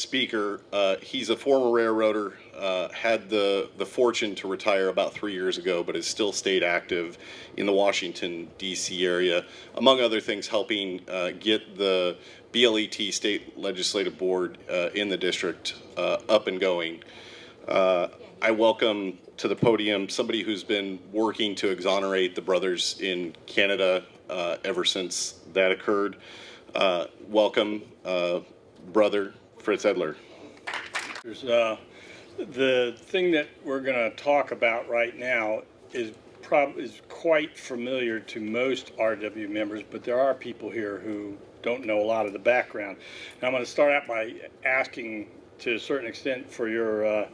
speaker. He's a former railroader, had the fortune to retire about 3 years ago, but has still stayed active in the Washington, D.C. area, among other things helping get the BLET State Legislative Board in the district up and going. I welcome to the podium somebody who's been working to exonerate the brothers in Canada ever since that occurred. Welcome, brother Fritz Edler. The thing that we're going to talk about right now is quite familiar to most RW members, but there are people here who don't know a lot of the background. And I'm going to start out by asking, to a certain extent, for your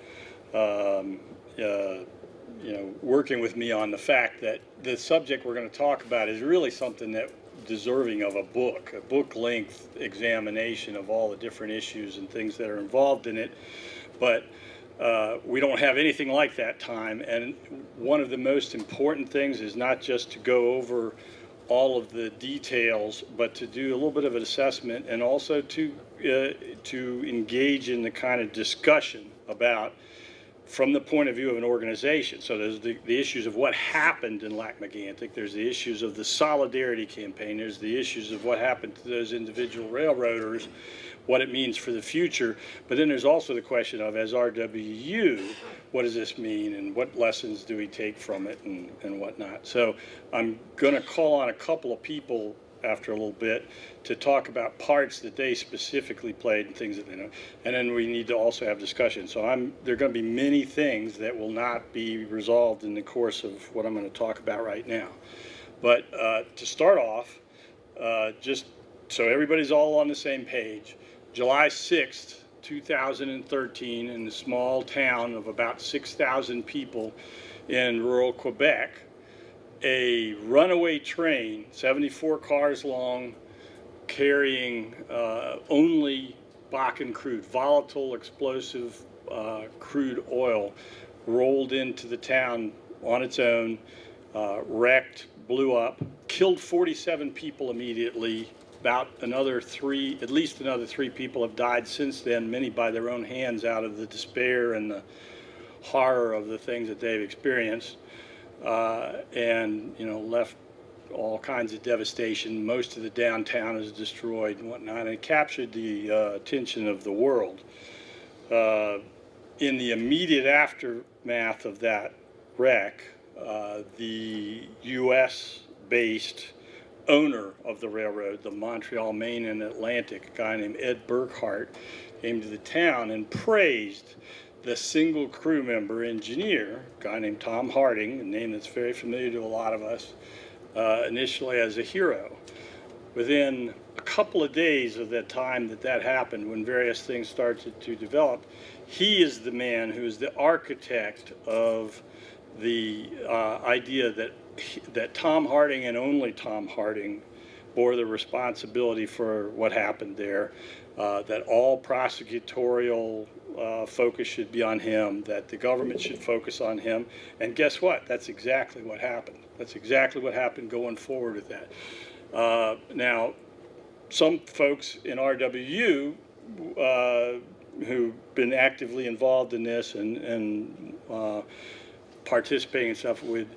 working with me on the fact that the subject we're going to talk about is really something that deserving of a book-length examination of all the different issues and things that are involved in it. But we don't have anything like that time. And one of the most important things is not just to go over all of the details, but to do a little bit of an assessment and also to engage in the kind of discussion about from the point of view of an organization. So there's the issues of what happened in Lac-Mégantic, there's the issues of the solidarity campaign, there's the issues of what happened to those individual railroaders, what it means for the future, but then there's also the question of, as RWU, what does this mean and what lessons do we take from it and whatnot. So I'm going to call on a couple of people after a little bit to talk about parts that they specifically played and things that they know, and then we need to also have discussion. So there are going to be many things that will not be resolved in the course of what I'm going to talk about right now. But to start off, just so everybody's all on the same page, July 6th, 2013, in the small town of about 6,000 people in rural Quebec, a runaway train, 74 cars long, carrying only Bakken crude, volatile, explosive crude oil, rolled into the town on its own, wrecked, blew up, killed 47 people immediately. About at least another three people have died since then, many by their own hands out of the despair and the horror of the things that they've experienced. And left all kinds of devastation. Most of the downtown is destroyed and whatnot, and it captured the attention of the world. In the immediate aftermath of that wreck, the U.S.-based owner of the railroad, the Montreal, Maine and Atlantic, a guy named Ed Burkhart, came to the town and praised the single crew member engineer, a guy named Tom Harding, a name that's very familiar to a lot of us, initially as a hero. Within a couple of days of that time that happened, when various things started to develop, he is the man who is the architect of the idea that Tom Harding and only Tom Harding bore the responsibility for what happened there, that all prosecutorial focus should be on him, that the government should focus on him, and guess what? That's exactly what happened. That's exactly what happened going forward with that. Now, some folks in RWU who've been actively involved in this and participating in stuff would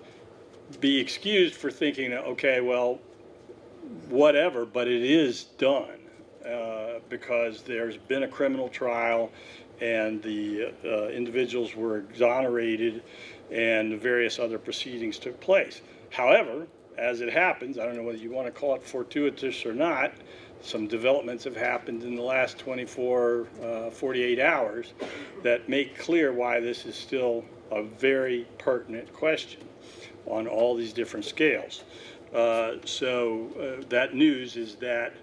be excused for thinking that, okay, well, whatever, but it is done because there's been a criminal trial and the individuals were exonerated and various other proceedings took place. However, as it happens, I don't know whether you want to call it fortuitous or not, some developments have happened in the last 48 hours that make clear why this is still a very pertinent question on all these different scales. That news is that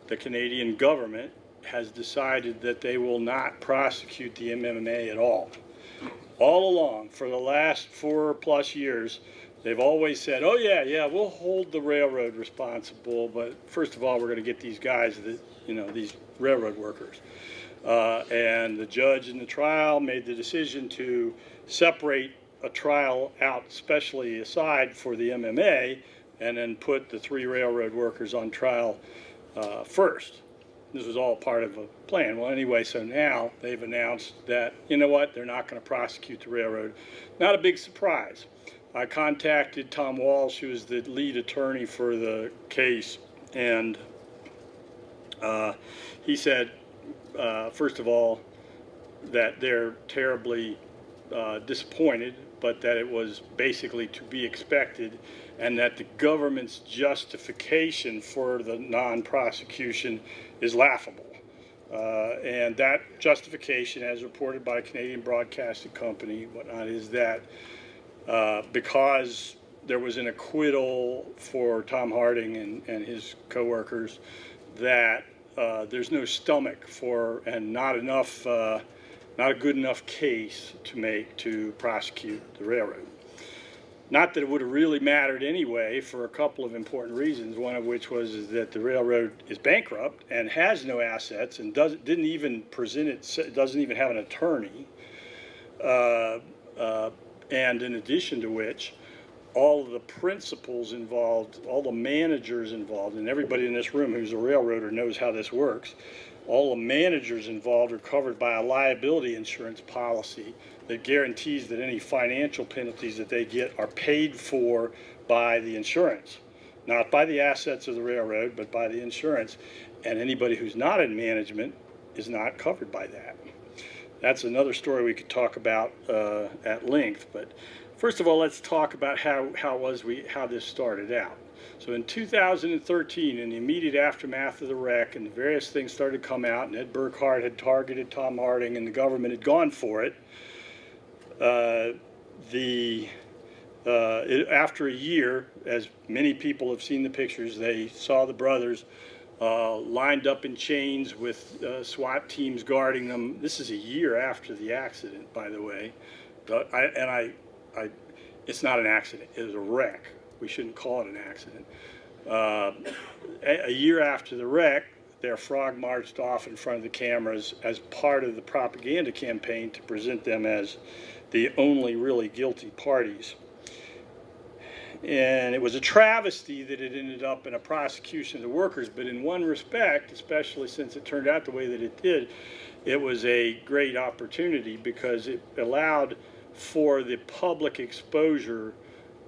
the Canadian government has decided that they will not prosecute the MMA at all. All along, for the last 4+ years, they've always said, oh yeah, we'll hold the railroad responsible, but first of all, we're going to get these guys, these railroad workers. And the judge in the trial made the decision to separate a trial out specially aside for the MMA and then put the 3 railroad workers on trial first. This was all part of a plan. Well, anyway, so now they've announced that, you know what, they're not going to prosecute the railroad. Not a big surprise. I contacted Tom Walsh, who is the lead attorney for the case, and he said, first of all, that they're terribly disappointed, but that it was basically to be expected, and that the government's justification for the non-prosecution is laughable. And that justification, as reported by Canadian Broadcasting Company, whatnot, is that because there was an acquittal for Tom Harding and his co-workers, that there's no stomach for, and not enough, not a good enough case to make to prosecute the railroad. Not that it would have really mattered anyway, for a couple of important reasons. One of which was that the railroad is bankrupt and has no assets and didn't even present it, doesn't even have an attorney. And in addition to which, all of the principals involved, all the managers involved, and everybody in this room who's a railroader knows how this works, all the managers involved are covered by a liability insurance policy that guarantees that any financial penalties that they get are paid for by the insurance. Not by the assets of the railroad, but by the insurance. And anybody who's not in management is not covered by that. That's another story we could talk about at length. But first of all, let's talk about how this started out. So in 2013, in the immediate aftermath of the wreck, and the various things started to come out, and Ed Burkhart had targeted Tom Harding, and the government had gone for it. After a year, as many people have seen the pictures, they saw the brothers lined up in chains with SWAT teams guarding them. This is a year after the accident, by the way. It's not an accident. It was a wreck. We shouldn't call it an accident. A year after the wreck, their frog marched off in front of the cameras as part of the propaganda campaign to present them as the only really guilty parties. And it was a travesty that it ended up in a prosecution of the workers, but in one respect, especially since it turned out the way that it did, it was a great opportunity because it allowed for the public exposure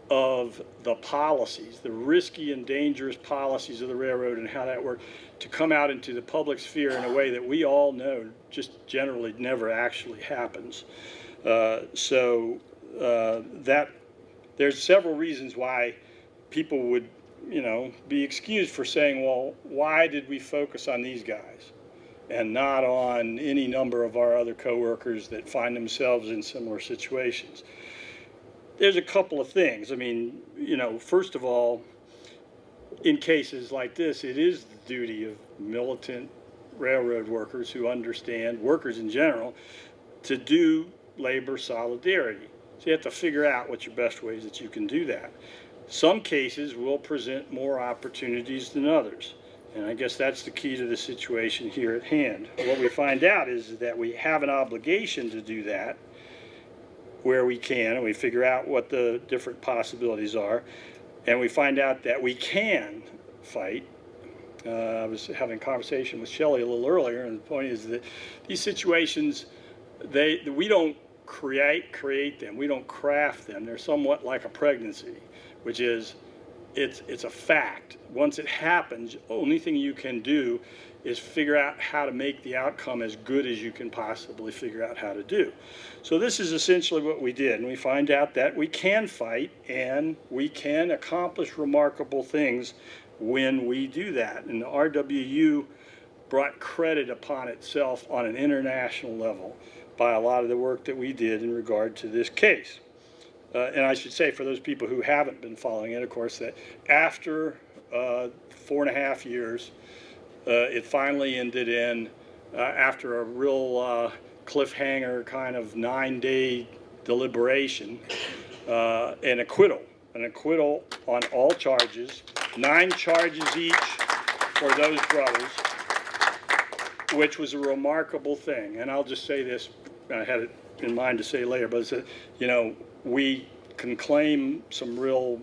of the policies, the risky and dangerous policies of the railroad and how that worked, to come out into the public sphere in a way that we all know just generally never actually happens. There's several reasons why people would, be excused for saying, well, why did we focus on these guys and not on any number of our other coworkers that find themselves in similar situations? There's a couple of things. I mean, first of all, in cases like this, it is the duty of militant railroad workers who understand, workers in general, to do labor solidarity. So you have to figure out what your best ways that you can do that. Some cases will present more opportunities than others. And I guess that's the key to the situation here at hand. What we find out is that we have an obligation to do that where we can, and we figure out what the different possibilities are, and we find out that we can fight. I was having a conversation with Shelley a little earlier, and the point is that these situations, we don't create them, we don't craft them. They're somewhat like a pregnancy, which is it's a fact. Once it happens, only thing you can do is figure out how to make the outcome as good as you can possibly figure out how to do. So this is essentially what we did, and we find out that we can fight and we can accomplish remarkable things when we do that. And the RWU brought credit upon itself on an international level by a lot of the work that we did in regard to this case. And I should say, for those people who haven't been following it, of course, that after 4.5 years, it finally ended in, after a real cliffhanger kind of 9-day deliberation, an acquittal on all charges, 9 charges each for those brothers, which was a remarkable thing. And I'll just say this, I had it in mind to say later, but it's that, we can claim some real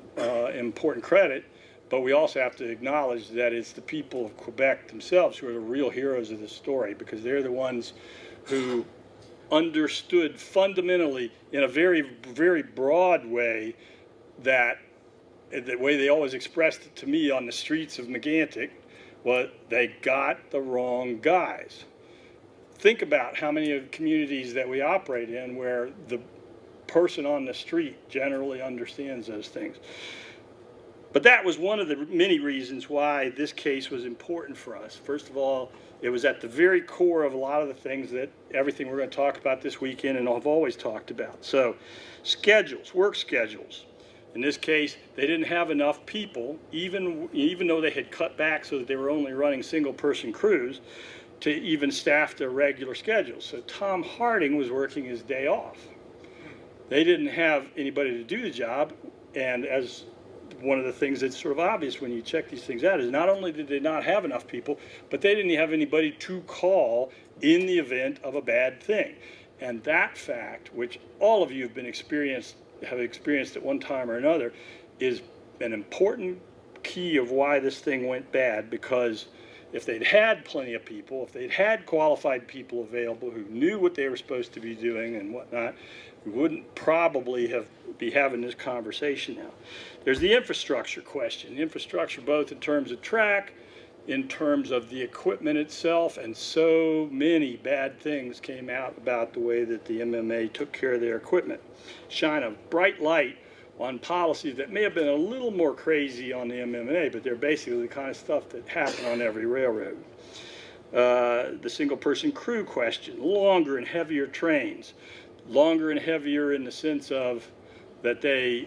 important credit, But we also have to acknowledge that it's the people of Quebec themselves who are the real heroes of this story, because they're the ones who understood fundamentally in a very, very broad way that the way they always expressed it to me on the streets of Megantic was they got the wrong guys. Think about how many of the communities that we operate in where the person on the street generally understands those things. But that was one of the many reasons why this case was important for us. First of all, it was at the very core of a lot of the things that everything we're going to talk about this weekend and I've always talked about. So schedules, work schedules. In this case, they didn't have enough people, even though they had cut back so that they were only running single-person crews, to even staff their regular schedules. So Tom Harding was working his day off. They didn't have anybody to do the job, and as one of the things that's sort of obvious when you check these things out is not only did they not have enough people, but they didn't have anybody to call in the event of a bad thing. And that fact, which all of you have experienced at one time or another, is an important key of why this thing went bad, because if they'd had plenty of people, if they'd had qualified people available who knew what they were supposed to be doing and whatnot, we wouldn't probably be having this conversation now. There's the infrastructure question. The infrastructure both in terms of track, in terms of the equipment itself, and so many bad things came out about the way that the MMA took care of their equipment. Shine a bright light on policies that may have been a little more crazy on the MMA, but they're basically the kind of stuff that happen on every railroad. The single-person crew question, longer and heavier trains. Longer and heavier in the sense of that they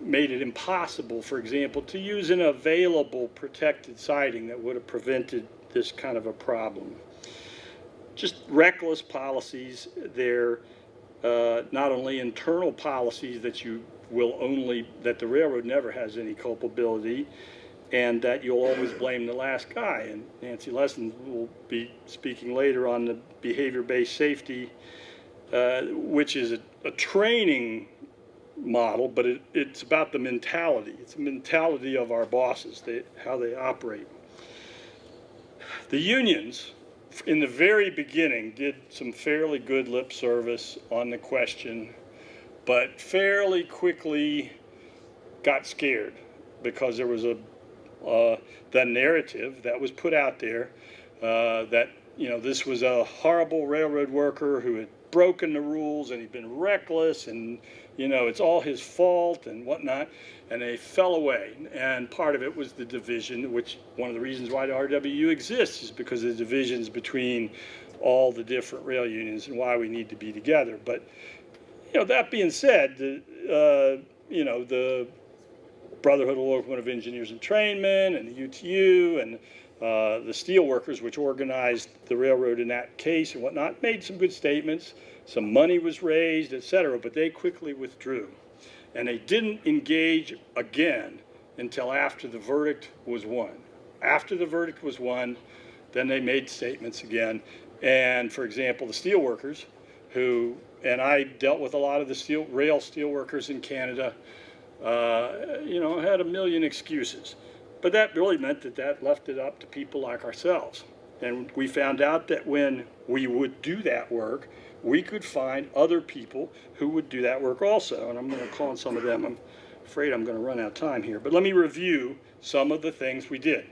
made it impossible, for example, to use an available protected siding that would have prevented this kind of a problem. Just reckless policies. They're not only internal policies that that the railroad never has any culpability, and that you'll always blame the last guy. And Nancy Lesson will be speaking later on the behavior-based safety, which is a training model, but it's about the mentality. It's the mentality of our bosses, how they operate. The unions, in the very beginning, did some fairly good lip service on the question, but fairly quickly got scared because there was the narrative that was put out there that this was a horrible railroad worker who had broken the rules and he'd been reckless and it's all his fault and whatnot, and they fell away. And part of it was the division, which one of the reasons why the RWU exists is because of the divisions between all the different rail unions and why we need to be together. But that being said, the Brotherhood of Locomotive Engineers and Trainmen and the UTU and the Steelworkers, which organized the railroad in that case and whatnot, made some good statements. Some money was raised, etc., but they quickly withdrew. And they didn't engage again until after the verdict was won. After the verdict was won, then they made statements again. And for example, the Steelworkers, and I dealt with a lot of the rail steelworkers in Canada, had a million excuses. But that really meant that left it up to people like ourselves. And we found out that when we would do that work, we could find other people who would do that work also. And I'm going to call on some of them. I'm afraid I'm going to run out of time here. But let me review some of the things we did.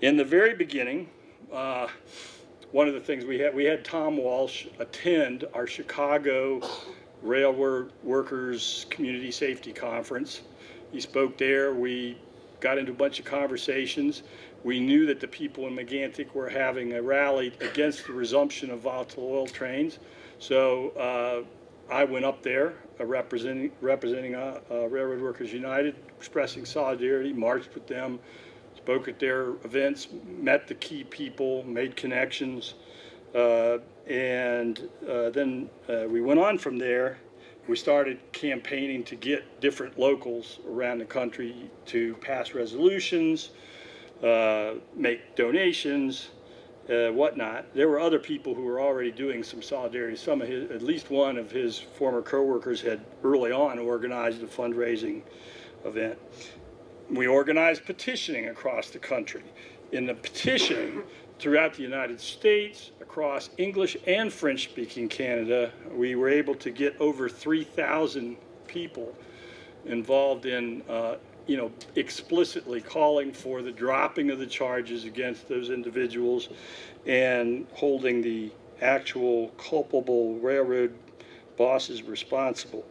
In the very beginning, one of the things we had Tom Walsh attend our Chicago Railroad Workers Community Safety Conference. He spoke there. We got into a bunch of conversations. We knew that the people in Megantic were having a rally against the resumption of volatile oil trains. So I went up there representing Railroad Workers United, expressing solidarity, marched with them, spoke at their events, met the key people, made connections, and then we went on from there. We started campaigning to get different locals around the country to pass resolutions, make donations, whatnot. There were other people who were already doing some solidarity. At least one of his former co-workers had early on organized a fundraising event. We organized petitioning across the country. In the petitioning throughout the United States, across English and French-speaking Canada, we were able to get over 3,000 people involved in, explicitly calling for the dropping of the charges against those individuals and holding the actual culpable railroad bosses responsible.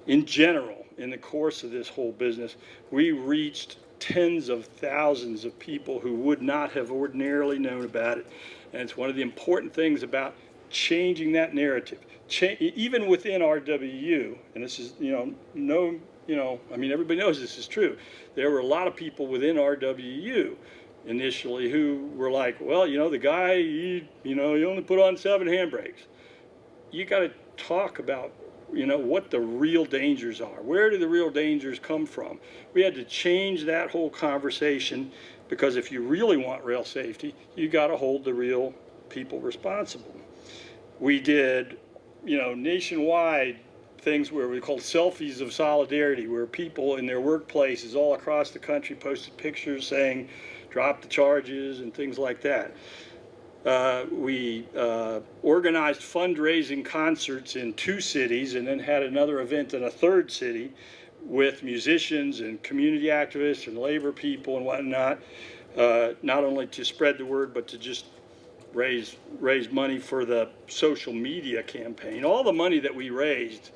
In general, in the course of this whole business, we reached tens of thousands of people who would not have ordinarily known about it. And it's one of the important things about changing that narrative. Even within RWU, and this is, everybody knows this is true. There were a lot of people within RWU initially who were like, well, the guy, he only put on 7 handbrakes. You got to talk about, what the real dangers are. Where do the real dangers come from? We had to change that whole conversation, because if you really want rail safety, you got to hold the real people responsible. We did, nationwide things where we called selfies of solidarity, where people in their workplaces all across the country posted pictures saying, drop the charges and things like that. We organized fundraising concerts in 2 cities and then had another event in a 3rd city with musicians and community activists and labor people and whatnot, not only to spread the word, but to just raise money for the social media campaign. All the money that we raised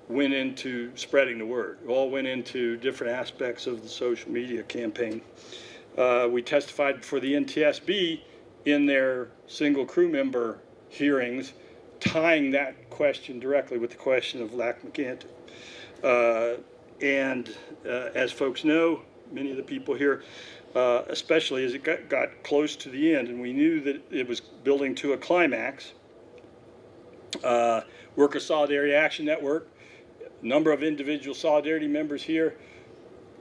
went into spreading the word. It all went into different aspects of the social media campaign. We testified for the NTSB in their single crew member hearings, tying that question directly with the question of Lac-Mégantic. As folks know, many of the people here, especially as it got close to the end and we knew that it was building to a climax, Worker Solidarity Action Network, a number of individual Solidarity members here,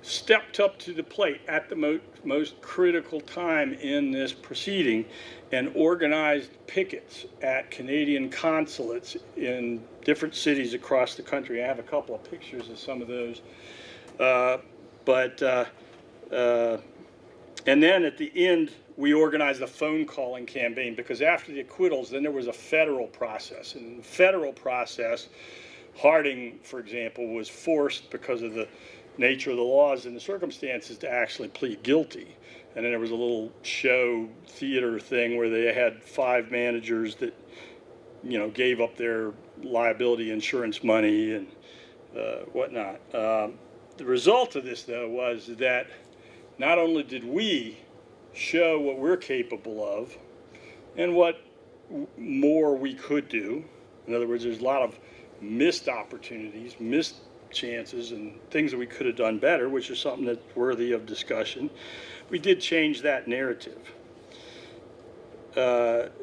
stepped up to the plate at the most critical time in this proceeding and organized pickets at Canadian consulates in different cities across the country. I have a couple of pictures of some of those. And then at the end, we organized a phone calling campaign, because after the acquittals, then there was a federal process. And in the federal process, Harding, for example, was forced, because of the nature of the laws and the circumstances, to actually plead guilty. And then there was a little show theater thing where they had 5 managers that, gave up their liability insurance money and whatnot. The result of this, though, was that not only did we show what we're capable of and what more we could do, in other words, there's a lot of missed opportunities, missed chances and things that we could have done better, which is something that's worthy of discussion. We did change that narrative.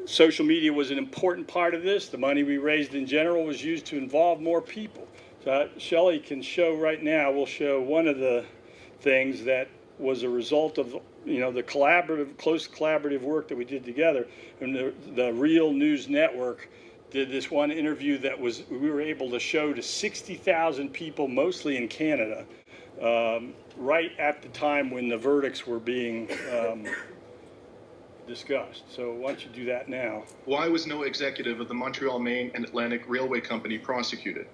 Social media was an important part of this. The money we raised in general was used to involve more people. So Shelley can show right now, we'll show one of the things that was a result of the close collaborative work that we did together. And the Real News Network did this one interview that we were able to show to 60,000 people, mostly in Canada, right at the time when the verdicts were being discussed. So why don't you do that now? Why was no executive of the Montreal, Maine and Atlantic Railway Company prosecuted?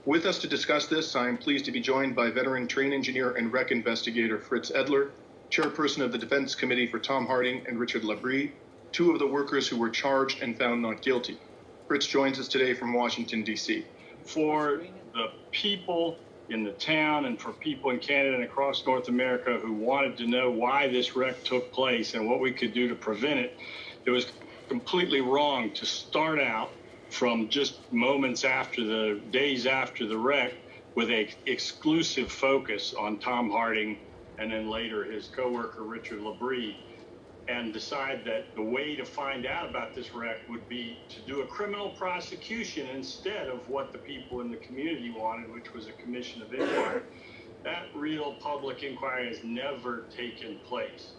With us to discuss this, I am pleased to be joined by veteran train engineer and wreck investigator Fritz Edler, chairperson of the Defense Committee for Tom Harding and Richard Labrie, 2 of the workers who were charged and found not guilty. Fritz joins us today from Washington, D.C. For the people in the town and for people in Canada and across North America who wanted to know why this wreck took place and what we could do to prevent it, it was completely wrong to start out from just days after the wreck with an exclusive focus on Tom Harding and then later his coworker Richard Labrie, and decide that the way to find out about this wreck would be to do a criminal prosecution instead of what the people in the community wanted, which was a commission of inquiry. That real public inquiry has never taken place.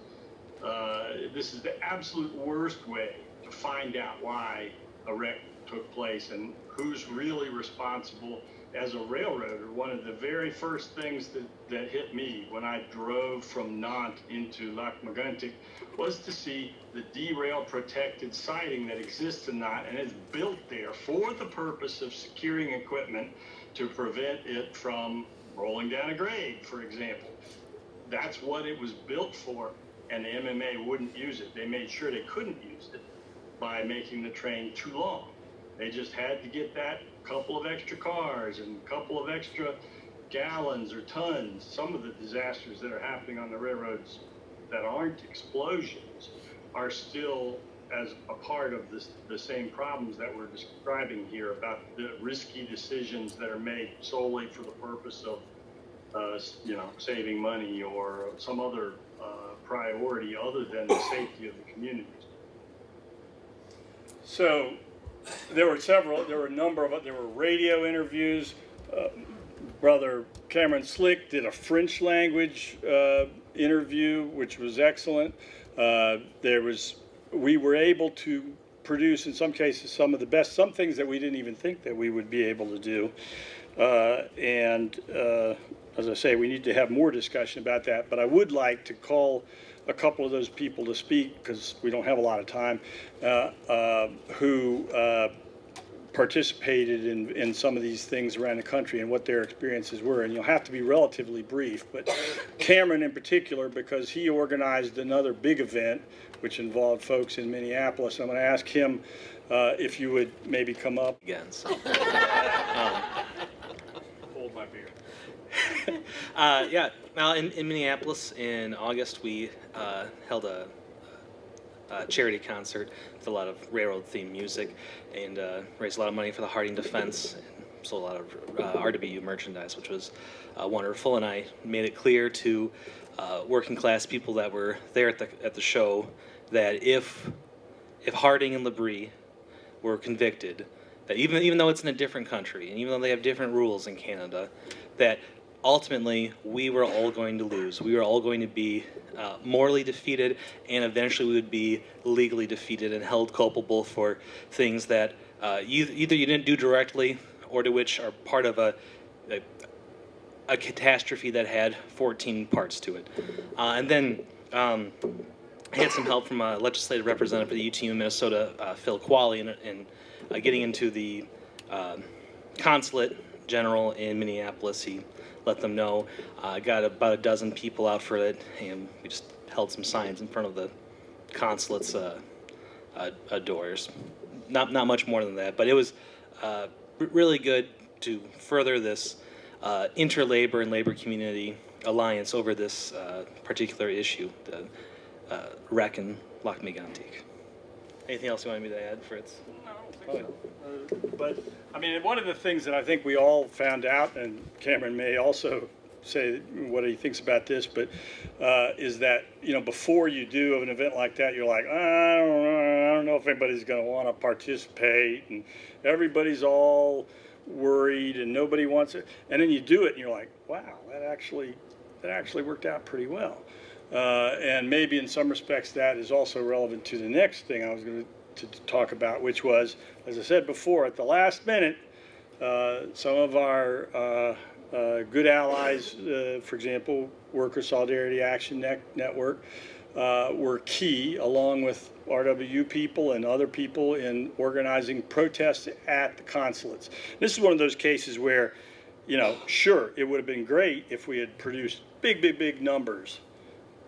This is the absolute worst way to find out why a wreck took place and who's really responsible as a railroader, one of the very first things that hit me when I drove from Nantes into Lac-Mégantic was to see the derail protected siding that exists in Nantes and is built there for the purpose of securing equipment to prevent it from rolling down a grade, for example. That's what it was built for, and the MMA wouldn't use it. They made sure they couldn't use it by making the train too long. They just had to get that couple of extra cars and a couple of extra gallons or tons. Some of the disasters that are happening on the railroads that aren't explosions are still as a part of the same problems that we're describing here about the risky decisions that are made solely for the purpose of saving money or some other priority other than the safety of the communities. So there were a number of, there were radio interviews. Brother Cameron Slick did a French language interview, which was excellent. We were able to produce, in some cases, some of the best, some things that we didn't even think that we would be able to do. As I say, we need to have more discussion about that, but I would like to call a couple of those people to speak, because we don't have a lot of time, who participated in some of these things around the country and what their experiences were. And you'll have to be relatively brief, but Cameron in particular, because he organized another big event which involved folks in Minneapolis. I'm going to ask him if you would maybe come up Again, so. hold my beer. Yeah, well, in Minneapolis in August, we held a charity concert with a lot of railroad-themed music and raised a lot of money for the Harding Defense and sold a lot of RWU merchandise, which was wonderful. And I made it clear to working-class people that were there at the show that if Harding and Labrie were convicted, that even though it's in a different country and even though they have different rules in Canada, that ultimately we were all going to lose. We were all going to be morally defeated, and eventually we would be legally defeated and held culpable for things that either you didn't do directly or to which are part of a catastrophe that had 14 parts to it. And then I had some help from a legislative representative for the UTU in Minnesota, Phil Qualley, in getting into the consulate general in Minneapolis. He let them know. Got about a dozen people out for it, and we just held some signs in front of the consulate's doors. Not much more than that, but it was really good to further this interlabor and labor community alliance over this particular issue, the wreck in Lac-Mégantic. Anything else you wanted me to add, Fritz? No, I don't think so. But, I mean, one of the things that I think we all found out, and Cameron may also say what he thinks about this, but is that, before you do an event like that, you're like, I don't know if anybody's going to want to participate, and everybody's all worried, and nobody wants it. And then you do it, and you're like, wow, that actually worked out pretty well. And maybe in some respects that is also relevant to the next thing I was going to talk about, which was, as I said before, at the last minute, some of our good allies, for example, Worker Solidarity Action Network, were key, along with RWU people and other people, in organizing protests at the consulates. This is one of those cases where, sure, it would have been great if we had produced big numbers.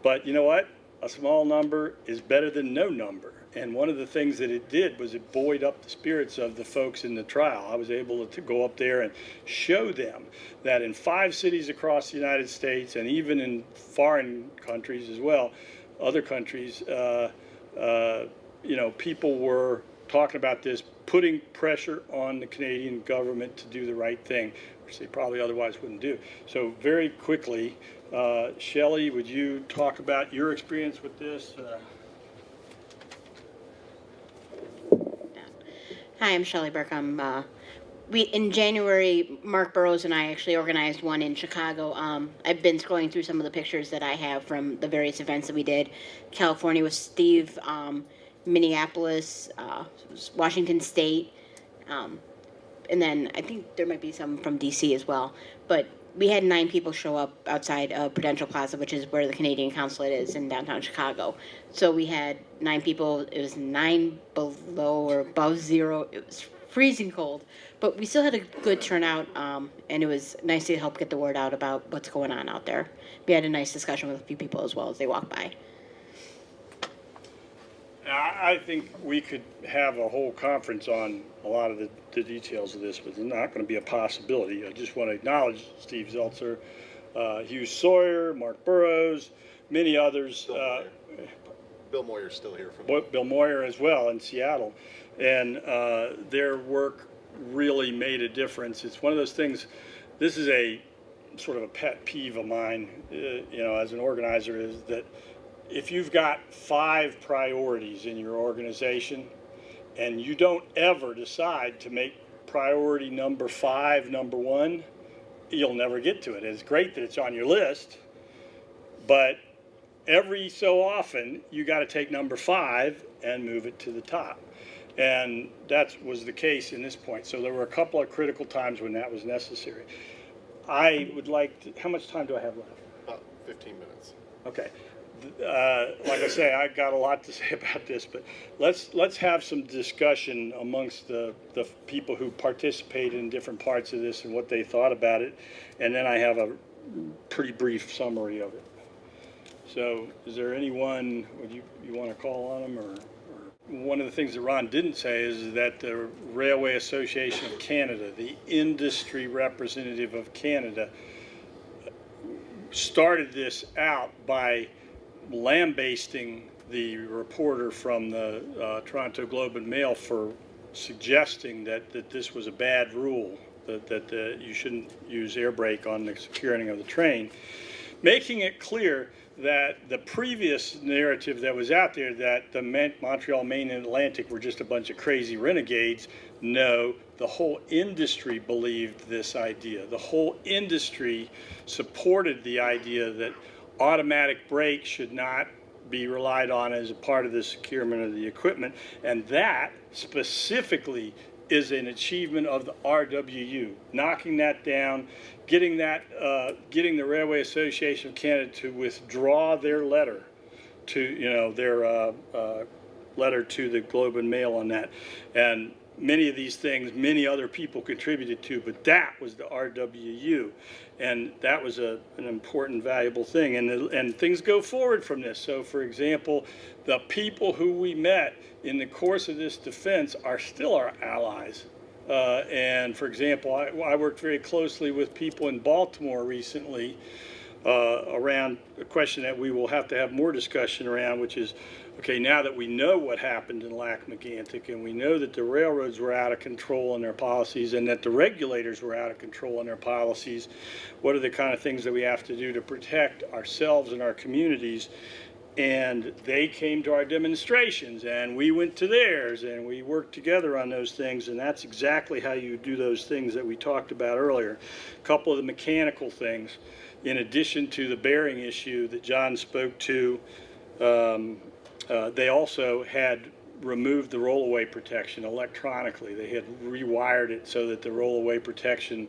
But you know what? A small number is better than no number. And one of the things that it did was it buoyed up the spirits of the folks in the trial. I was able to go up there and show them that in 5 cities across the United States, and even in foreign countries as well, other countries, people were talking about this, putting pressure on the Canadian government to do the right thing, which they probably otherwise wouldn't do. So very quickly, Shelley, would you talk about your experience with this? Hi, I'm Shelley Burkham. In January, Mark Burrows and I actually organized one in Chicago. I've been scrolling through some of the pictures that I have from the various events that we did. California with Steve, Minneapolis, Washington State. and then I think there might be some from DC as well. But we had 9 people show up outside of Prudential Plaza, which is where the Canadian consulate is in downtown Chicago. So we had 9 people. It was 9 below or above zero. It was freezing cold, but we still had a good turnout, and it was nice to help get the word out about what's going on out there. We had a nice discussion with a few people as well as they walked by. I think we could have a whole conference on a lot of the details of this, but it's not going to be a possibility. I just want to acknowledge Steve Zeltzer, Hugh Sawyer, Mark Burrows, many others. Bill Moyer's still here from Bill Moyer as well in Seattle, and their work really made a difference. It's one of those things. This is a sort of a pet peeve of mine, as an organizer, is that if you've got 5 priorities in your organization and you don't ever decide to make priority number 5 number 1, you'll never get to it. It's great that it's on your list, but every so often you got to take number 5 and move it to the top. And that was the case in this point. So there were a couple of critical times when that was necessary. I would like to, how much time do I have left? about 15 minutes. Okay. Like I say, I got a lot to say about this, but let's have some discussion amongst the people who participated in different parts of this and what they thought about it, and then I have a pretty brief summary of it. So, is there anyone you want to call on them, or one of the things that Ron didn't say is that the Railway Association of Canada, the industry representative of Canada, started this out by lambasting the reporter from the Toronto Globe and Mail for suggesting that this was a bad rule, that you shouldn't use air brake on the securing of the train, making it clear that the previous narrative that was out there, that the Montreal, Maine, and Atlantic were just a bunch of crazy renegades. No, the whole industry believed this idea. The whole industry supported the idea that automatic brakes should not be relied on as a part of the securement of the equipment, and that specifically is an achievement of the RWU, knocking that down, getting the Railway Association of Canada to withdraw their letter to, their letter to the Globe and Mail on that. And many of these things, many other people contributed to, but that was the RWU. And that was an important, valuable thing. And things go forward from this. So, for example, the people who we met in the course of this defense are still our allies. And, for example, I worked very closely with people in Baltimore recently around a question that we will have to have more discussion around, which is, okay, now that we know what happened in Lac-Mégantic, and we know that the railroads were out of control in their policies and that the regulators were out of control in their policies, what are the kind of things that we have to do to protect ourselves and our communities? And they came to our demonstrations, and we went to theirs, and we worked together on those things, and that's exactly how you do those things that we talked about earlier. A couple of the mechanical things, in addition to the bearing issue that John spoke to, they also had removed the rollaway protection electronically. They had rewired it so that the rollaway protection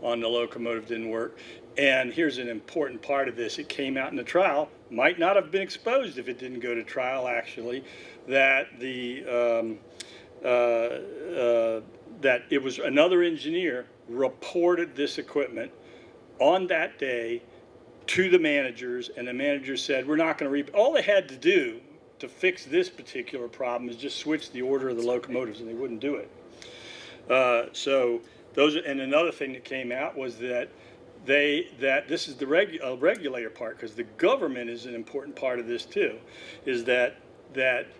on the locomotive didn't work. And here's an important part of this. It came out in the trial, might not have been exposed if it didn't go to trial, actually, that that it was another engineer reported this equipment on that day to the managers, and the managers said, we're not going to all they had to do to fix this particular problem is just switch the order of the locomotives, and they wouldn't do it. So those, and another thing that came out was that this is the regulator part, because the government is an important part of this too, is that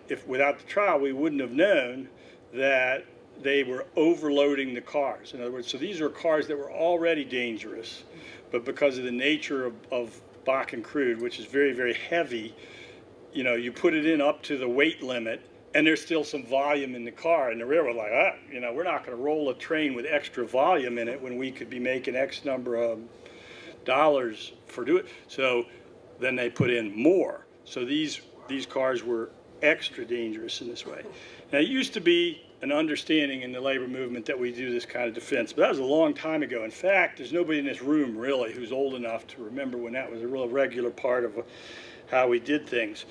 if without the trial we wouldn't have known that they were overloading the cars. In other words, so these were cars that were already dangerous, but because of the nature of Bakken crude, which is very, very heavy, you put it in up to the weight limit, and there's still some volume in the car, and the railroad like, we're not going to roll a train with extra volume in it when we could be making X number of dollars for doing it. So then they put in more. So these cars were extra dangerous in this way. Now it used to be, an understanding in the labor movement that we do this kind of defense. But that was a long time ago. In fact, there's nobody in this room really who's old enough to remember when that was a real regular part of how we did things.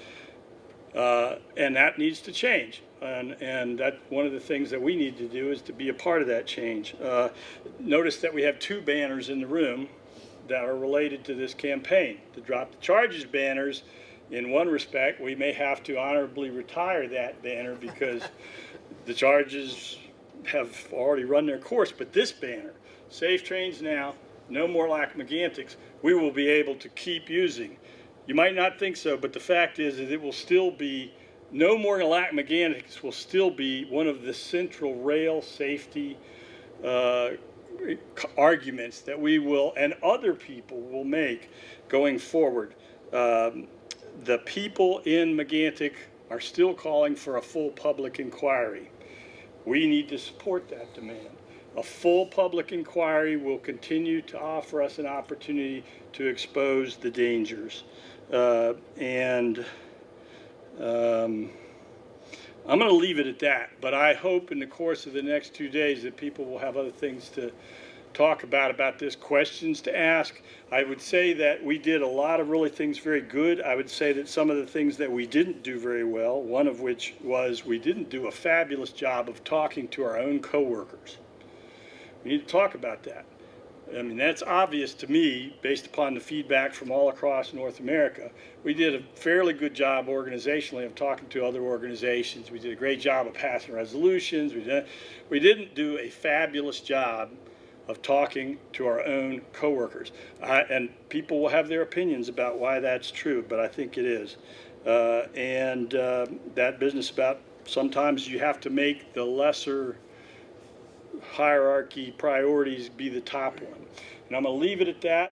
And that needs to change. And that one of the things that we need to do is to be a part of that change. Notice that we have two banners in the room that are related to this campaign. The Drop the Charges banners, in one respect, we may have to honorably retire that banner because the charges have already run their course. But this banner, Safe Trains Now, No More Lac-Mégantics, we will be able to keep using. You might not think so, but the fact is that it will still be, No More Lac-Mégantics will still be one of the central rail safety arguments that we will, and other people will make going forward. The people in Mégantic are still calling for a full public inquiry. We need to support that demand. A full public inquiry will continue to offer us an opportunity to expose the dangers. I'm going to leave it at that, but I hope in the course of the next 2 days that people will have other things to talk about this, questions to ask. I would say that we did a lot of really things very good. I would say that some of the things that we didn't do very well, one of which was we didn't do a fabulous job of talking to our own coworkers. We need to talk about that. I mean, that's obvious to me based upon the feedback from all across North America. We did a fairly good job organizationally of talking to other organizations. We did a great job of passing resolutions. We didn't do a fabulous job of talking to our own coworkers. And people will have their opinions about why that's true, but I think it is. That business about sometimes you have to make the lesser hierarchy priorities be the top one. And I'm going to leave it at that.